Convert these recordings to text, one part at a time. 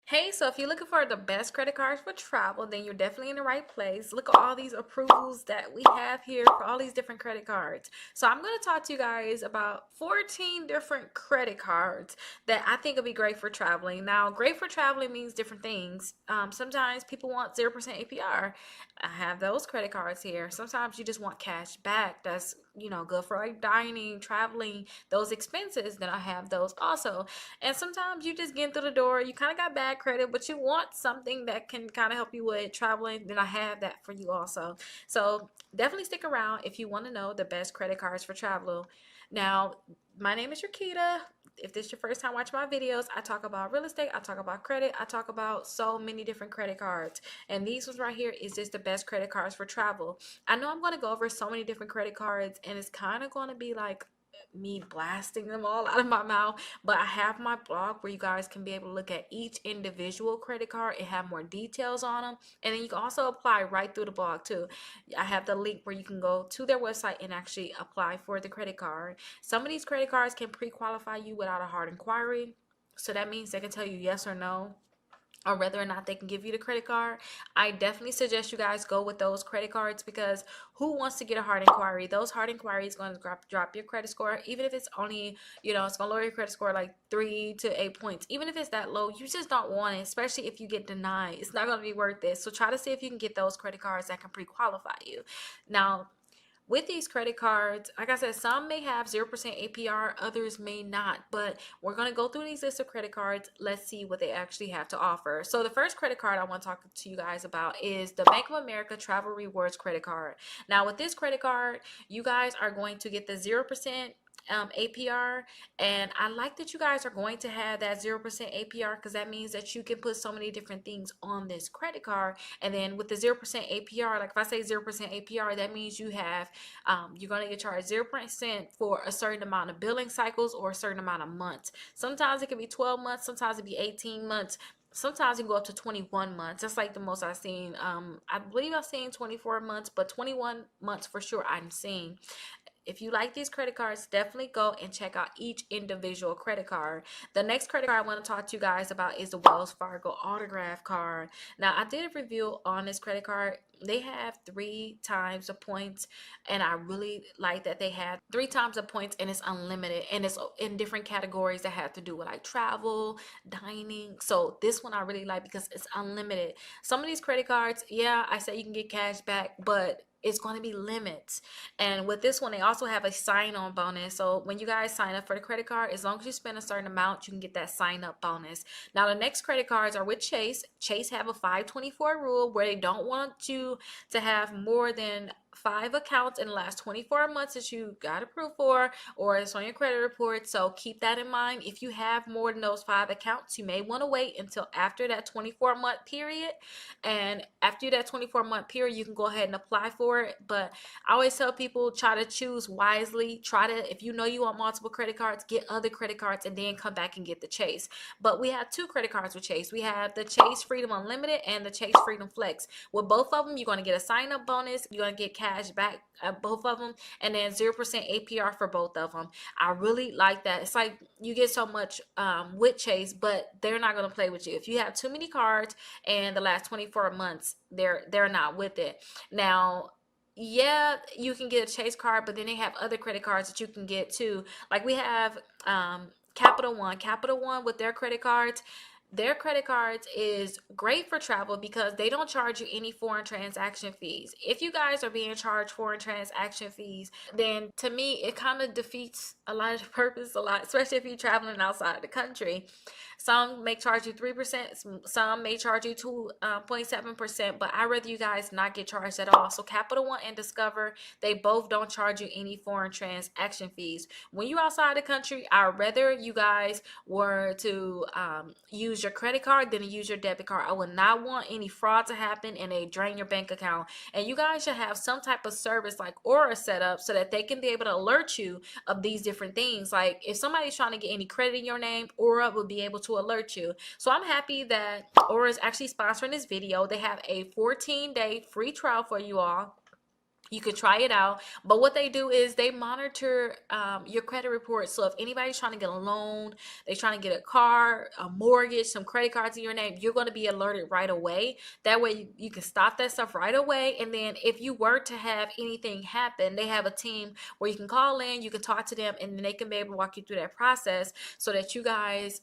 Hey, so if you're looking for the best credit cards for travel, then you're definitely in the right place. Look at all these approvals that we have here for all these different credit cards. So I'm going to talk to you guys about 14 different credit cards that I think would be great for traveling. Now, great for traveling means different things. Sometimes people want 0% APR. I have those credit cards here. Sometimes you just want cash back. That's, good for like dining, traveling, those expenses. Then I have those also. And sometimes you just get through the door, you kind of got bad credit, but you want something that can kind of help you with traveling. Then I have that for you also. So definitely stick around if you want to know the best credit cards for travel. Now, my name is Rickita. If this is your first time watching my videos, I talk about real estate, I talk about credit, I talk about so many different credit cards. And these ones right here is just the best credit cards for travel. I know I'm going to go over so many different credit cards, and it's kind of going to be like me blasting them all out of my mouth, but I have my blog where you guys can be able to look at each individual credit card and have more details on them, and then you can also apply right through the blog too. I have the link where you can go to their website and actually apply for the credit card. Some of these credit cards can pre-qualify you without a hard inquiry, so that means they can tell you yes or no, or whether or not they can give you the credit card. I definitely suggest you guys go with those credit cards, because who wants to get a hard inquiry? Those hard inquiries going to drop your credit score, even if it's only, it's going to lower your credit score like 3 to 8 points. Even if it's that low, you just don't want it, especially if you get denied. It's not going to be worth it. So try to see if you can get those credit cards that can pre-qualify you. Now, with these credit cards, like I said, some may have 0% APR, others may not. But we're going to go through these lists of credit cards. Let's see what they actually have to offer. So the first credit card I want to talk to you guys about is the Bank of America Travel Rewards credit card. Now, with this credit card, you guys are going to get the 0% APR, and I like that you guys are going to have that 0% APR, because that means that you can put so many different things on this credit card. And then with the 0% APR, like if I say 0% APR, that means you're going to get charged 0% for a certain amount of billing cycles or a certain amount of months. Sometimes it can be 12 months, sometimes it can be 18 months. Sometimes you can go up to 21 months. That's like the most I've seen. I believe I've seen 24 months, but 21 months for sure I'm seeing. If you like these credit cards, definitely go and check out each individual credit card. The next credit card I want to talk to you guys about is the Wells Fargo autograph card. Now, I did a review on this credit card. They have 3 times the points, and I really like that they have 3 times the points, and it's unlimited, and it's in different categories that have to do with like travel, dining. So this one I really like because it's unlimited. Some of these credit cards, yeah, I say you can get cash back, but it's going to be limits. And with this one, they also have a sign-on bonus. So when you guys sign up for the credit card, as long as you spend a certain amount, you can get that sign-up bonus. Now, the next credit cards are with Chase. Chase have a 524 rule where they don't want you to have more than 5 accounts in the last 24 months that you got approved for, or it's on your credit report. So keep that in mind. If you have more than those 5 accounts, you may want to wait until after that 24-month period. And after that 24-month period, you can go ahead and apply for it. But I always tell people, try to choose wisely. Try to, if you know you want multiple credit cards, get other credit cards and then come back and get the Chase. But we have 2 credit cards with Chase. We have the Chase Freedom Unlimited and the Chase Freedom Flex. With both of them, you're going to get a sign-up bonus. You're going to get cash back at both of them, and then 0% APR for both of them. I really like that. It's like you get so much with Chase, but they're not going to play with you. If you have too many cards and the last 24 months, they're not with it. Now, yeah, you can get a Chase card, but then they have other credit cards that you can get too. Like we have Capital One. Capital One with their credit cards is great for travel because they don't charge you any foreign transaction fees. If you guys are being charged foreign transaction fees, then to me it kind of defeats a lot of the purpose a lot, especially if you're traveling outside the country. Some may charge you 3%, some may charge you 2.7%, but I'd rather you guys not get charged at all. So Capital One and Discover, they both don't charge you any foreign transaction fees. When you're outside the country, I'd rather you guys were to use your credit card than to use your debit card. I would not want any fraud to happen and they drain your bank account. And you guys should have some type of service like Aura set up so that they can be able to alert you of these different things. Like if somebody's trying to get any credit in your name, Aura will be able to alert you. So I'm happy that Aura is actually sponsoring this video. They have a 14-day free trial for you all. You could try it out, but what they do is they monitor your credit report. So if anybody's trying to get a loan, they're trying to get a car, a mortgage, some credit cards in your name, you're going to be alerted right away. That way you can stop that stuff right away. And then if you were to have anything happen, they have a team where you can call in, you can talk to them, and then they can be able to walk you through that process so that you guys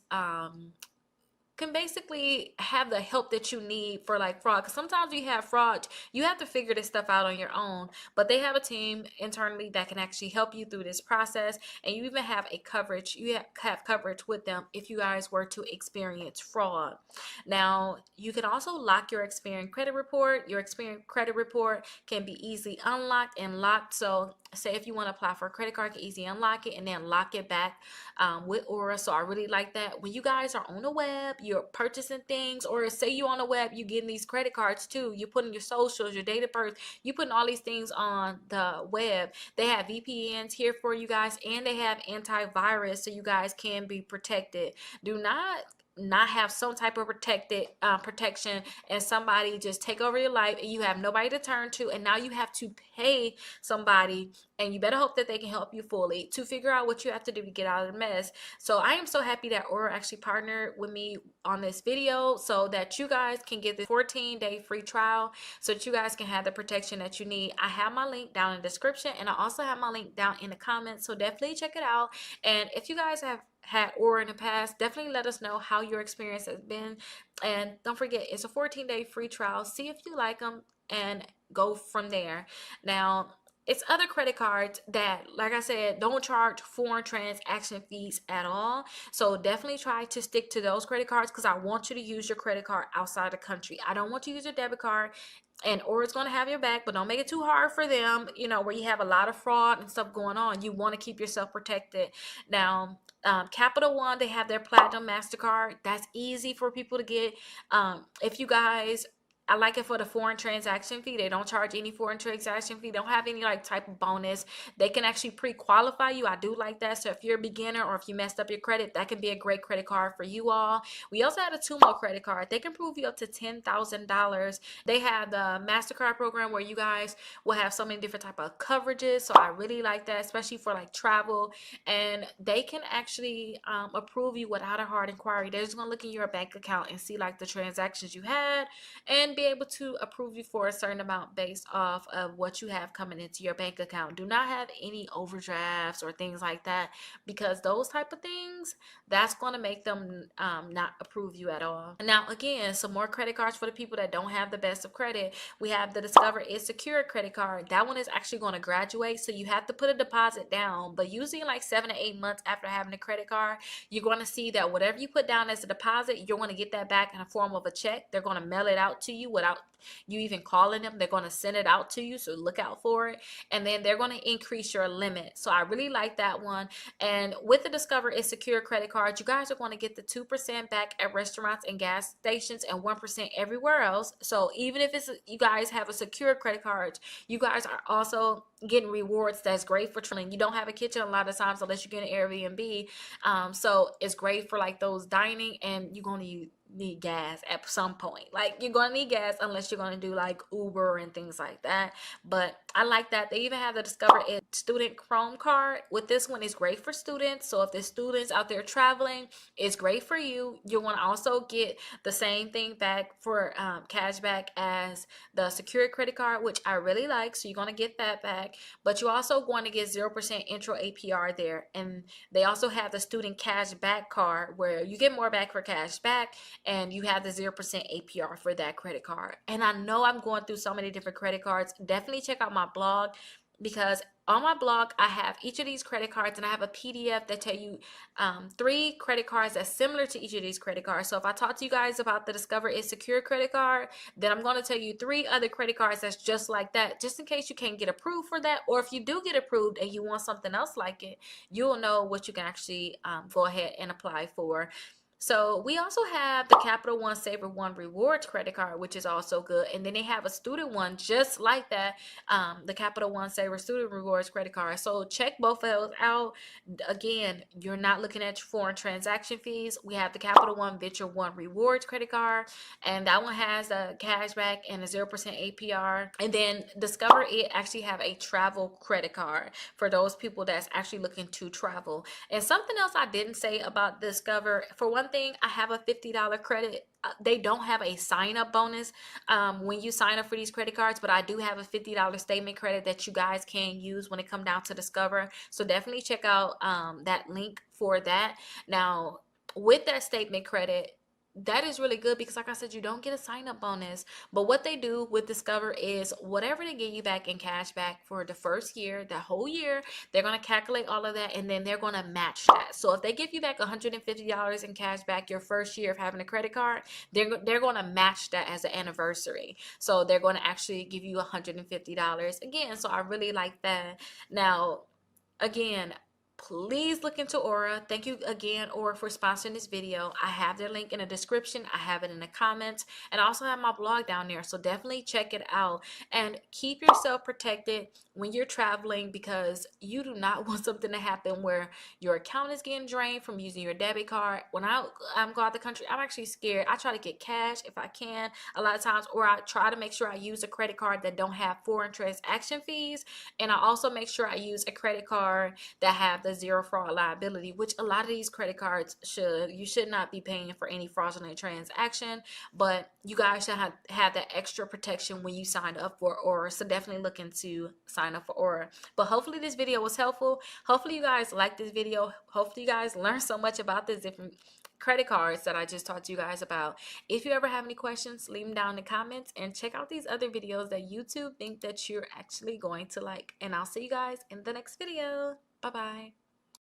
can basically have the help that you need for like fraud. Because sometimes you have fraud, you have to figure this stuff out on your own, but they have a team internally that can actually help you through this process. And you even have a coverage, you have coverage with them if you guys were to experience fraud. Now you can also lock your Experian credit report. Your Experian credit report can be easily unlocked and locked. So say if you want to apply for a credit card, you can easily unlock it and then lock it back with Aura. So I really like that. When you guys are on the web, you're purchasing things, or say you on the web, you getting these credit cards too. You putting your socials, your date of birth, you putting all these things on the web. They have VPNs here for you guys, and they have antivirus so you guys can be protected. Do not have some type of protection and somebody just take over your life and you have nobody to turn to, and now you have to pay somebody, and you better hope that they can help you fully to figure out what you have to do to get out of the mess. So I am so happy that Aura actually partnered with me on this video so that you guys can get this 14-day free trial so that you guys can have the protection that you need. I have my link down in the description, and I also have my link down in the comments, so definitely check it out. And if you guys have had Aura in the past, definitely let us know how your experience has been. And don't forget, it's a 14-day free trial. See if you like them and go from there. Now, it's other credit cards that, like I said, don't charge foreign transaction fees at all. So definitely try to stick to those credit cards, because I want you to use your credit card outside the country. I don't want you to use your debit card, and Aura's going to have your back, but don't make it too hard for them, where you have a lot of fraud and stuff going on. You want to keep yourself protected. Now, Capital One, they have their Platinum MasterCard. That's easy for people to get. If you guys, I like it for the foreign transaction fee. They don't charge any foreign transaction fee. They don't have any like type of bonus. They can actually pre-qualify you. I do like that. So if you're a beginner or if you messed up your credit, that can be a great credit card for you all. We also had a Tumo credit card. They can prove you up to $10,000. They have the MasterCard program where you guys will have so many different type of coverages. So I really like that, especially for like travel. And they can actually approve you without a hard inquiry. They're just going to look in your bank account and see like the transactions you had, and be able to approve you for a certain amount based off of what you have coming into your bank account. Do not have any overdrafts or things like that, because those type of things, that's going to make them not approve you at all. Now, again, some more credit cards for the people that don't have the best of credit. We have the Discover is Secure credit card. That one is actually going to graduate, so you have to put a deposit down, but usually in like 7 to 8 months after having a credit card, you're going to see that whatever you put down as a deposit, you're going to get that back in the form of a check. They're going to mail it out to you without you even calling them. They're going to send it out to you, so look out for it. And then they're going to increase your limit. So I really like that one. And with the Discover is Secure credit card, you guys are going to get the 2% back at restaurants and gas stations and 1% everywhere else. So even if you guys have a secure credit card, you guys are also getting rewards. That's great for traveling. You don't have a kitchen a lot of times unless you get an Airbnb. So it's great for like those dining, and you're going to need gas at some point. Like, you're going to need gas unless you're going to do like Uber and things like that. But I like that. They even have the Discover Ed student Chrome card. With this one, it's great for students. So if there's students out there traveling, it's great for you. You want to also get the same thing back for cash back as the secure credit card, which I really like. So you're going to get that back, but you're also going to get 0% intro APR there. And they also have the student cash back card where you get more back for cash back, and you have the 0% APR for that credit card. And I know I'm going through so many different credit cards. Definitely check out my blog, because on my blog I have each of these credit cards, and I have a PDF that tell you 3 credit cards that's similar to each of these credit cards. So if I talk to you guys about the Discover is Secure credit card, then I'm going to tell you 3 other credit cards that's just like that, just in case you can't get approved for that, or if you do get approved and you want something else like it, you'll know what you can actually go ahead and apply for. So we also have the Capital One Saver One Rewards credit card, which is also good. And then they have a student one just like that, the Capital One Saver Student Rewards credit card. So check both of those out. Again, you're not looking at foreign transaction fees. We have the Capital One Venture One Rewards credit card, and that one has a cashback and a 0% APR. And then Discover, it actually have a travel credit card for those people that's actually looking to travel. And something else I didn't say about Discover, for one thing, I have a $50 credit. They don't have a sign up bonus when you sign up for these credit cards, but I do have a $50 statement credit that you guys can use when it come down to Discover. So definitely check out that link for that. Now, with that statement credit, that is really good because like I said, you don't get a sign up bonus. But what they do with Discover is whatever they give you back in cash back for the first year, that whole year, they're going to calculate all of that and then they're going to match that. So if they give you back $150 in cash back your first year of having a credit card, they're going to match that as an anniversary. So they're going to actually give you $150 again. So I really like that. Now, again, please look into Aura. Thank you again, Aura, for sponsoring this video. I have their link in the description. I have it in the comments, and I also have my blog down there. So definitely check it out and keep yourself protected when you're traveling, because you do not want something to happen where your account is getting drained from using your debit card. When I go out the country, I'm actually scared. I try to get cash if I can a lot of times, or I try to make sure I use a credit card that don't have foreign transaction fees, and I also make sure I use a credit card that have the zero fraud liability, which a lot of these credit cards should. You should not be paying for any fraudulent transaction, but you guys should have that extra protection when you sign up for Aura. So definitely look into sign up for Aura. But hopefully this video was helpful. Hopefully you guys liked this video. Hopefully you guys learned so much about this different credit cards that I just talked to you guys about. If you ever have any questions, leave them down in the comments and check out these other videos that YouTube think that you're actually going to like. And I'll see you guys in the next video. Bye bye.